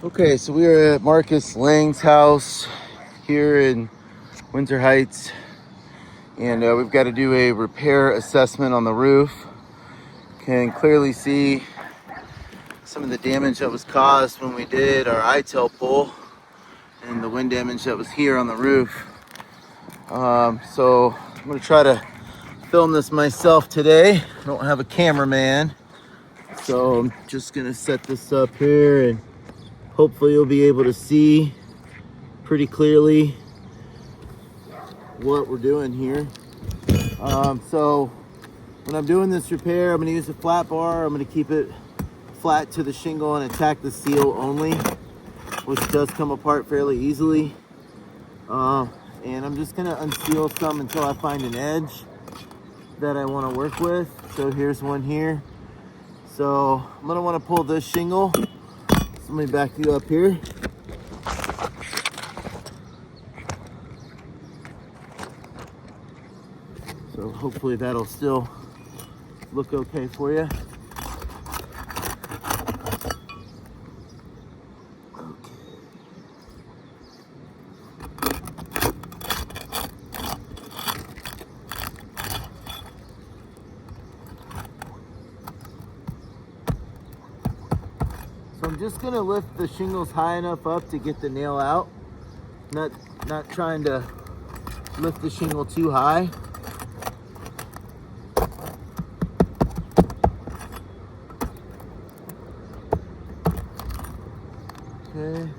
Okay, so we are at Marcus Lang's house here in Windsor Heights, and we've got to do a repair assessment on the roof. Can clearly see some of the damage that was caused when we did our ITEL pull and the wind damage that was here on the roof. So I'm going to try to film this myself today. I don't have a cameraman, so I'm just going to set this up here and hopefully you'll be able to see pretty clearly what we're doing here. So when I'm doing this repair, I'm going to use a flat bar. I'm going to keep it flat to the shingle and attack the seal only, which does come apart fairly easily. And I'm just going to unseal some until I find an edge that I want to work with. So here's one here. So I'm going to want to pull this shingle. So let me back you up here. So hopefully that'll still look okay for you. So I'm just going to lift the shingles high enough up to get the nail out. Not trying to lift the shingle too high. Okay.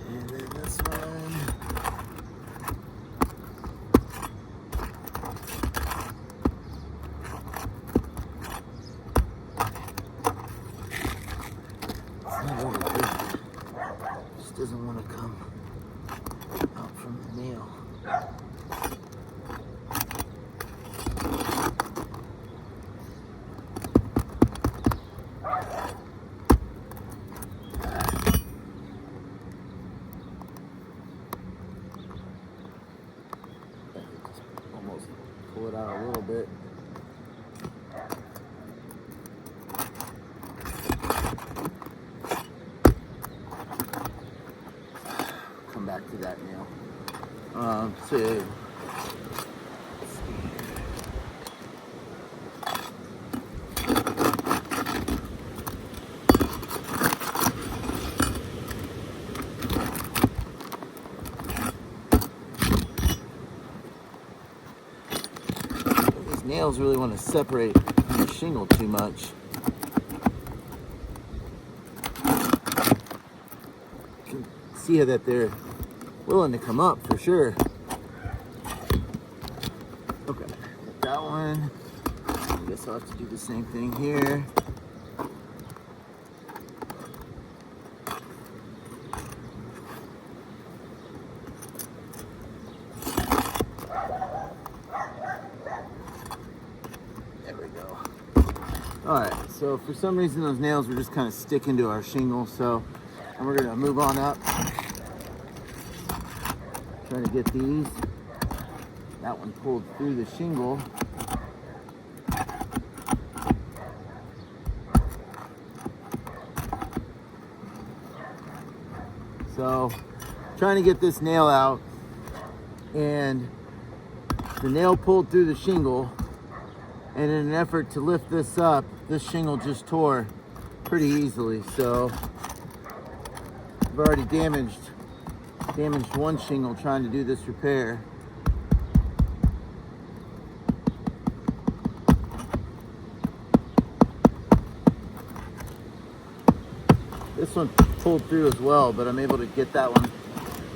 And then this one. Just doesn't want to come out from the nail. Almost pull it out a little bit. Come back to that nail. So these nails really want to separate from the shingle too much. You can see that they're willing to come up for sure. Okay, got that one. I guess I'll have to do the same thing here. There we go. All right, so for some reason those nails were just kind of sticking to our shingle, so and we're gonna move on up. Trying to get these. That one pulled through the shingle. So trying to get this nail out, and the nail pulled through the shingle, and in an effort to lift this up, this shingle just tore pretty easily. So I've already damaged one shingle trying to do this repair. This one pulled through as well, but I'm able to get that one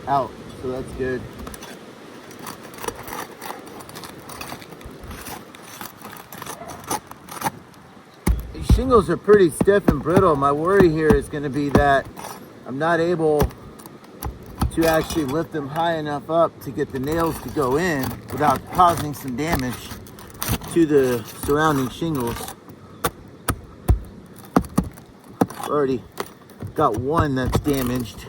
out, so that's good. These shingles are pretty stiff and brittle. My worry here is going to be that I'm not able to actually lift them high enough up to get the nails to go in without causing some damage to the surrounding shingles. Already got one that's damaged.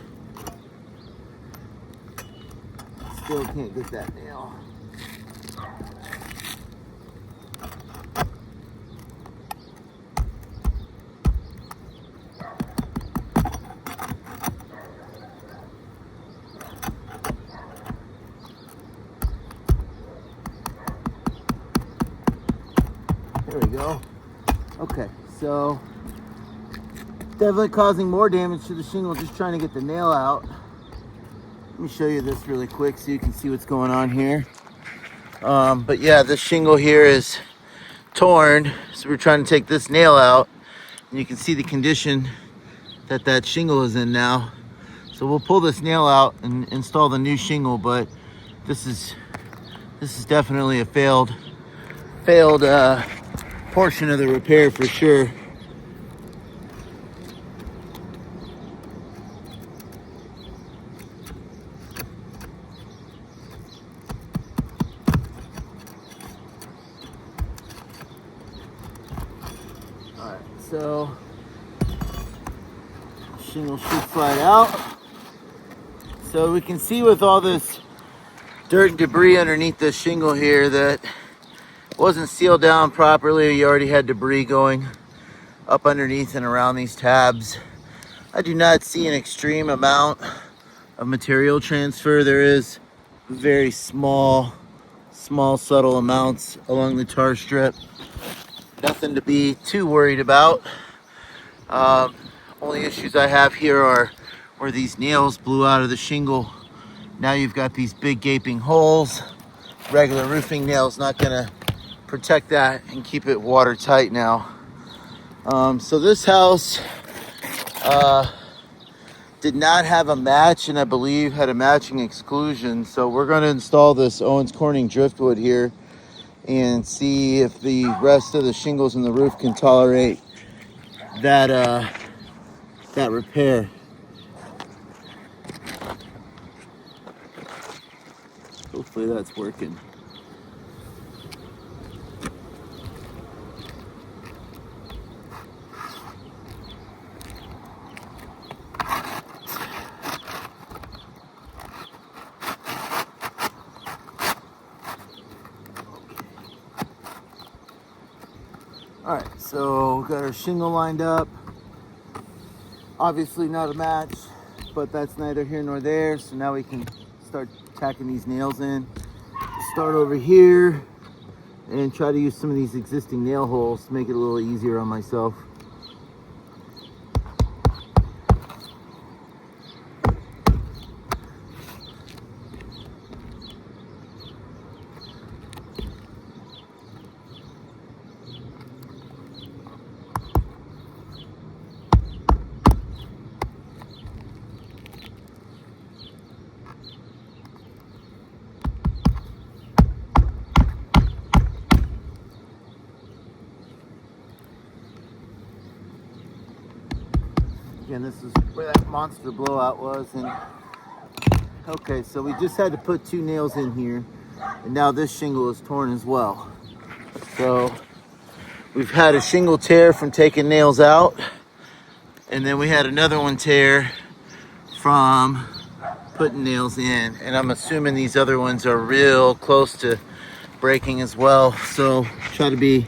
Still can't get that nail. Okay, so definitely causing more damage to the shingle, just trying to get the nail out. Let me show you this really quick so you can see what's going on here. But yeah, this shingle here is torn, so we're trying to take this nail out, and you can see the condition that that shingle is in now. So we'll pull this nail out and install the new shingle, but this is definitely a failed portion of the repair for sure. All right, so shingle should slide out. So we can see with all this dirt and debris underneath this shingle here that wasn't sealed down properly. You already had debris going up underneath and around these tabs. I do not see an extreme amount of material transfer. There is very small subtle amounts along the tar strip. Nothing to be too worried about. Only issues I have here are where these nails blew out of the shingle. Now you've got these big gaping holes. Regular roofing nails not gonna protect that and keep it watertight now. So this house did not have a match, and I believe had a matching exclusion. So we're gonna install this Owens Corning driftwood here and see if the rest of the shingles in the roof can tolerate that repair. Hopefully that's working. All right, so we got our shingle lined up. Obviously not a match, but that's neither here nor there. So now we can start tacking these nails in. Start over here and try to use some of these existing nail holes to make it a little easier on myself. Again, this is where that monster blowout was. And okay, so we just had to put 2 nails in here, and now this shingle is torn as well. So we've had a shingle tear from taking nails out, and then we had another one tear from putting nails in, and I'm assuming these other ones are real close to breaking as well. So try to be,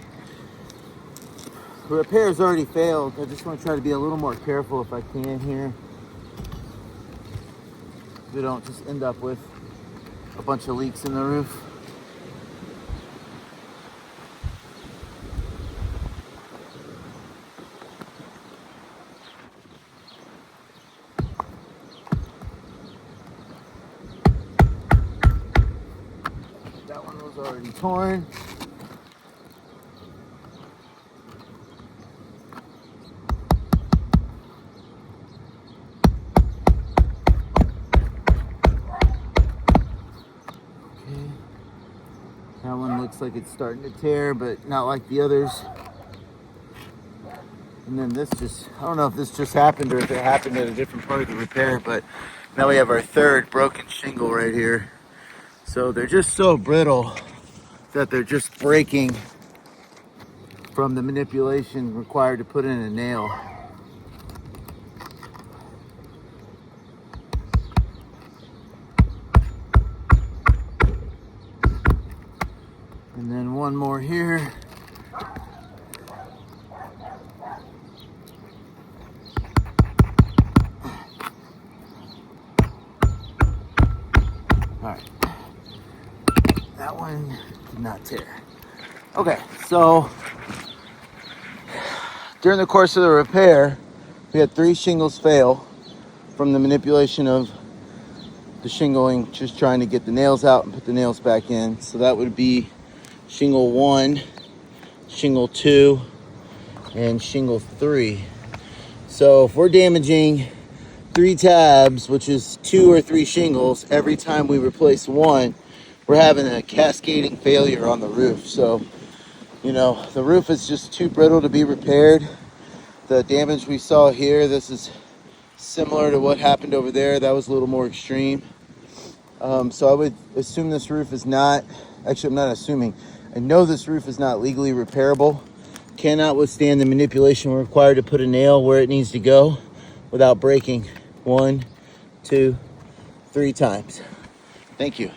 the repair's already failed. I just want to try to be a little more careful if I can here. We don't just end up with a bunch of leaks in the roof. That one was already torn. That one looks like it's starting to tear, but not like the others. And then this just, I don't know if this just happened or if it happened at a different part of the repair, but now we have our third broken shingle right here. So they're just so brittle that they're just breaking from the manipulation required to put in a nail. And then one more here. All right. That one did not tear. Okay, so during the course of the repair, we had 3 shingles fail from the manipulation of the shingling, just trying to get the nails out and put the nails back in. So that would be shingle 1, shingle 2, and shingle 3. So if we're damaging 3 tabs, which is 2 or 3 shingles, every time we replace one, we're having a cascading failure on the roof. So, you know, the roof is just too brittle to be repaired. The damage we saw here, this is similar to what happened over there. That was a little more extreme. So I would assume this roof is not, actually I'm not assuming, I know this roof is not legally repairable. Cannot withstand the manipulation required to put a nail where it needs to go without breaking 1, 2, 3 times. Thank you.